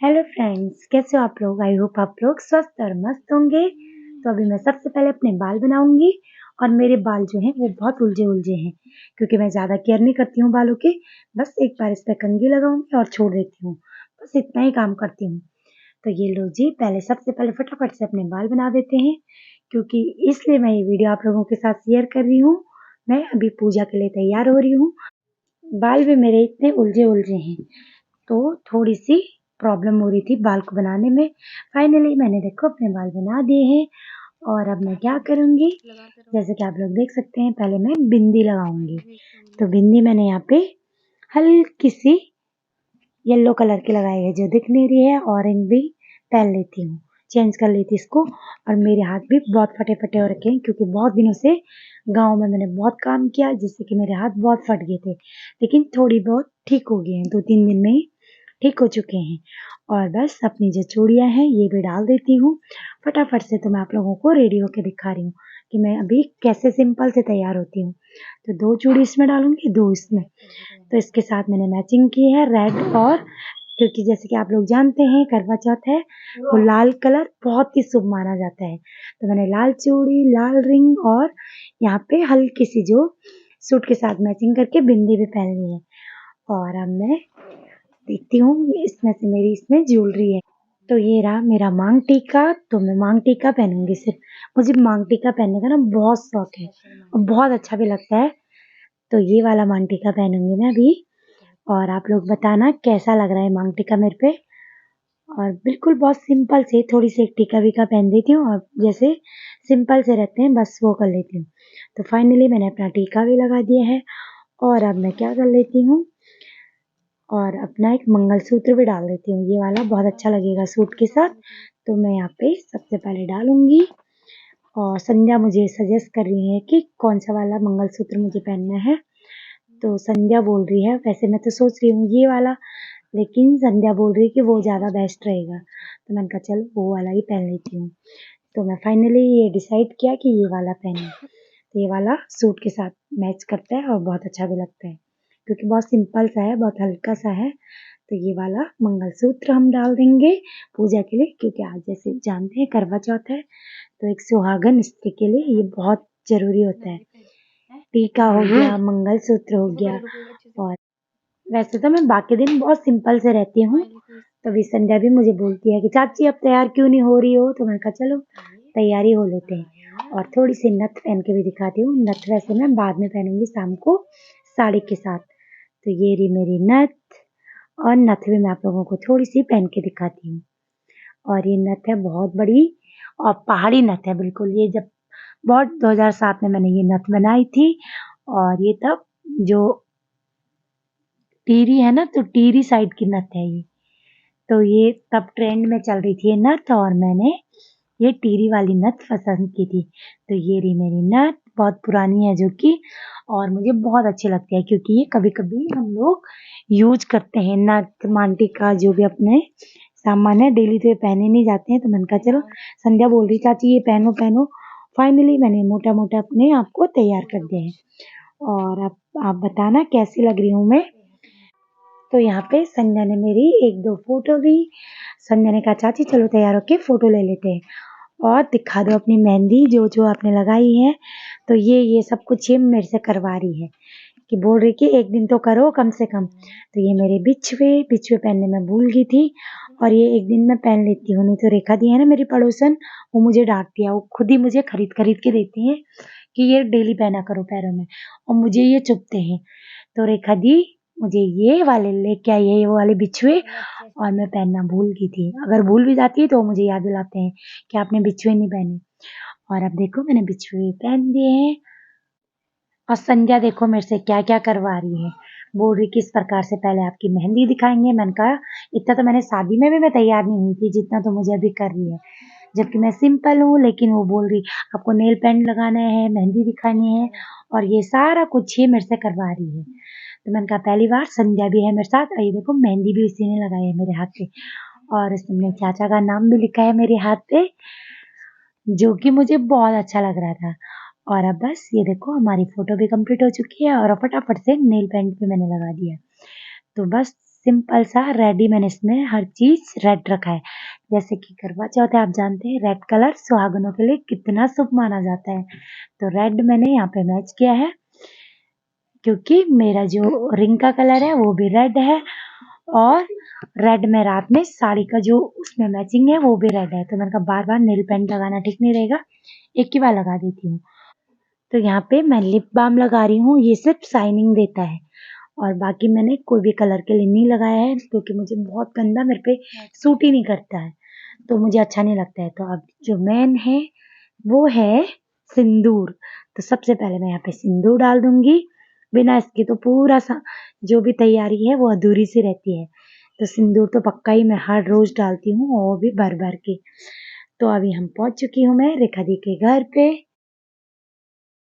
Hello friends, कैसे हो आप लोग? आई होप आप लोग स्वस्थ और मस्त होंगे। तो अभी मैं सबसे पहले अपने बाल बनाऊंगी। और मेरे बाल जो हैं वो बहुत उलझे हैं क्योंकि मैं ज़्यादा केयर नहीं करती हूँ बालों की। बस एक बार इस पे कंघी लगाऊंगी और छोड़ देती हूँ। बस इतना ही काम करती हूँ। तो ये लो जी, पहले सबसे पहले फटाफट से अपने बाल बना देते हैं, क्योंकि इसलिए मैं ये वीडियो आप लोगों के साथ शेयर कर रही हूँ। मैं अभी पूजा के लिए तैयार हो रही हूँ। बाल भी मेरे इतने उलझे हैं, तो थोड़ी सी प्रॉब्लम हो रही थी बाल को बनाने में। फाइनली मैंने देखो अपने बाल बना दिए हैं। और अब मैं क्या करूँगी, जैसे कि आप लोग देख सकते हैं, पहले मैं बिंदी लगाऊंगी। तो बिंदी मैंने यहाँ पे हल्की सी येलो कलर की लगाई है, जो दिख नहीं रही है। ऑरेंज भी पहन लेती हूँ, चेंज कर लेती इसको। और मेरे हाथ भी बहुत फटे फटे हो रखे हैं, क्योंकि बहुत दिनों से गांव में मैंने बहुत काम किया, जिससे कि मेरे हाथ बहुत फट गए थे। लेकिन थोड़ी बहुत ठीक हो गए हैं, 2-3 दिन में ही ठीक हो चुके हैं। और बस अपनी जो चूड़ियाँ हैं ये भी डाल देती हूँ फटाफट से। तो मैं आप लोगों को रेडी होके दिखा रही हूँ कि मैं अभी कैसे सिंपल से तैयार होती हूँ। तो 2 चूड़ी इसमें डालूंगी, 2 इसमें। तो इसके साथ मैंने मैचिंग की है रेड, और क्योंकि जैसे कि आप लोग जानते हैं करवा चौथ है, तो लाल कलर बहुत ही शुभ माना जाता है। तो मैंने लाल चूड़ी, लाल रिंग, और यहाँ पे हल्की सी जो सूट के साथ मैचिंग करके बिंदी भी पहन ली है। और अब मैं देखती हूँ इसमें से मेरी इसमें ज्वेलरी है। तो ये रहा मेरा मांग टीका। तो मैं मांग टीका पहनूंगी सिर्फ। मुझे मांग टीका पहनने का ना बहुत शौक है और बहुत अच्छा भी लगता है। तो ये वाला मांग टीका पहनूंगी मैं अभी। और आप लोग बताना कैसा लग रहा है मांग टीका मेरे पे। और बिल्कुल बहुत सिंपल से थोड़ी सी एक टीका वीका पहन देती हूँ, और जैसे सिंपल से रहते हैं बस वो कर लेती हूँ। तो फाइनली मैंने अपना टीका भी लगा दिया है। और अब मैं क्या कर लेती हूँ, और अपना एक मंगलसूत्र भी डाल देती हूँ। ये वाला बहुत अच्छा लगेगा सूट के साथ। तो मैं यहाँ पे सबसे पहले डालूंगी। और संध्या मुझे सजेस्ट कर रही है कि कौन सा वाला मंगलसूत्र मुझे पहनना है। तो संध्या बोल रही है, वैसे मैं तो सोच रही हूँ ये वाला, लेकिन संध्या बोल रही है कि वो ज़्यादा बेस्ट रहेगा। तो मैंने कहा चलो वो वाला ही पहन लेती हूँ। तो मैं फाइनली ये डिसाइड किया कि ये वाला पहनूं। तो ये वाला सूट के साथ मैच करता है और बहुत अच्छा भी लगता है, क्योंकि बहुत सिंपल सा है, बहुत हल्का सा है। तो ये वाला मंगलसूत्र हम डाल देंगे पूजा के लिए, क्योंकि आज जैसे जानते हैं करवा चौथ है, तो एक सुहागन स्त्री के लिए ये बहुत जरूरी होता है। टीका हो गया, मंगलसूत्र हो गया। और वैसे तो मैं बाकी दिन बहुत सिंपल से रहती हूँ। तो अभी संध्या भी मुझे बोलती है कि चाची अब तैयार क्यों नहीं हो रही हो। तो मैंने कहा चलो तैयारी हो लेते हैं। और थोड़ी सी नथ पहन के भी दिखाती हूँ। नथ वैसे मैं बाद में पहनूंगी शाम को साड़ी के साथ। तो ये रही मेरी नथ। और नथ भी मैं आप लोगों को थोड़ी सी पहन के दिखाती हूँ। और ये नथ है बहुत बड़ी, और पहाड़ी नथ है बिल्कुल। ये जब बहुत 2007 में मैंने ये नथ बनाई थी, और ये तब जो टीरी है ना, तो टीरी साइड की नथ है ये। तो ये तब ट्रेंड में चल रही थी ये नथ, और मैंने ये टीरी वाली नथ पसंद की थी। तो ये रही मेरी नथ, बहुत पुरानी है जो कि, और मुझे बहुत अच्छी लगती है, क्योंकि ये कभी कभी हम लोग यूज करते हैं। नथ मांटी का जो भी अपने सामान है, डेली तो ये पहने नहीं जाते हैं। तो मैंने कहा चलो, संध्या बोल रही चाची ये पहनो पहनो। फाइनली मैंने मोटा मोटा अपने आप को तैयार कर दिया है। और अब आप बताना कैसी लग रही हूँ मैं। तो यहाँ पे संध्या ने मेरी 1-2 फोटो ली। संध्या ने कहा चाची चलो तैयार होके फोटो ले लेते हैं, और दिखा दो अपनी मेहंदी जो जो आपने लगाई है। तो ये सब कुछ ये मेरे से करवा रही है, कि बोल रही कि एक दिन तो करो कम से कम। तो ये मेरे बिछुए बिछुए पहनने में भूल गई थी, और ये एक दिन मैं पहन लेती हूँ। नहीं तो रेखा दी है ना मेरी पड़ोसन, वो मुझे डांटती है। वो खुद ही मुझे खरीद खरीद के देती है कि ये डेली पहना करो पैरों में, और मुझे ये चुभते हैं। तो रेखा दी मुझे ये वाले लेके आई है, ये वाले बिछुए, और मैं पहनना भूल गई थी। अगर भूल भी जाती है तो मुझे याद दिलाते हैं कि आपने बिछुए नहीं पहने। और अब देखो मैंने बिछुए पहन दिए हैं। और संध्या देखो मेरे से क्या क्या करवा रही है। बोल रही किस प्रकार से पहले आपकी मेहंदी दिखाएंगे। मैंने कहा इतना तो मैंने शादी में भी मैं तैयार नहीं हुई थी जितना तो मुझे अभी कर रही है, जबकि मैं सिंपल हूँ। लेकिन वो बोल रही आपको नेल पेंट लगाना है, मेहंदी दिखानी है, और ये सारा कुछ ही मेरे से करवा रही है। तो मैंने कहा पहली बार संध्या भी है मेरे साथ। और ये देखो मेहंदी भी उसी ने लगाई है मेरे हाथ पे, और इसने चाचा का नाम भी लिखा है मेरे हाथ पे, जो कि मुझे बहुत अच्छा लग रहा था। और अब बस ये देखो हमारी फोटो भी कंप्लीट हो चुकी है, और फटाफट से नेल पेंट भी मैंने लगा दिया। तो बस सिंपल सा रेड ही मैंने इसमें हर चीज रेड रखा है। जैसे कि करवा चौथ है, आप जानते हैं रेड कलर सुहागनों के लिए कितना शुभ माना जाता है। तो रेड मैंने यहाँ पे मैच किया है क्योंकि मेरा जो रिंग का कलर है वो भी रेड है और रेड में रात में साड़ी का जो उसमें मैचिंग है वो भी रेड है। तो मैंने कहा बार बार नेल पेंट लगाना ठीक नहीं रहेगा, एक ही बार लगा देती हूँ। तो यहाँ पे मैं लिप बाम लगा रही हूँ, ये सिर्फ शाइनिंग देता है और बाकी मैंने कोई भी कलर के लिए नहीं लगाया है क्योंकि मुझे बहुत गंदा मेरे पे सूट ही नहीं करता है, तो मुझे अच्छा नहीं लगता है। तो अब जो मेन है वो है सिंदूर। तो सबसे पहले मैं यहाँ पे सिंदूर डाल दूंगी, बिना इसके तो पूरा सा जो भी तैयारी है वो अधूरी सी रहती है। तो सिंदूर तो पक्का ही मैं हर रोज डालती हूँ और वो भी भर भर के। तो अभी हम पहुंच चुकी हूँ मैं रेखा दी के घर पे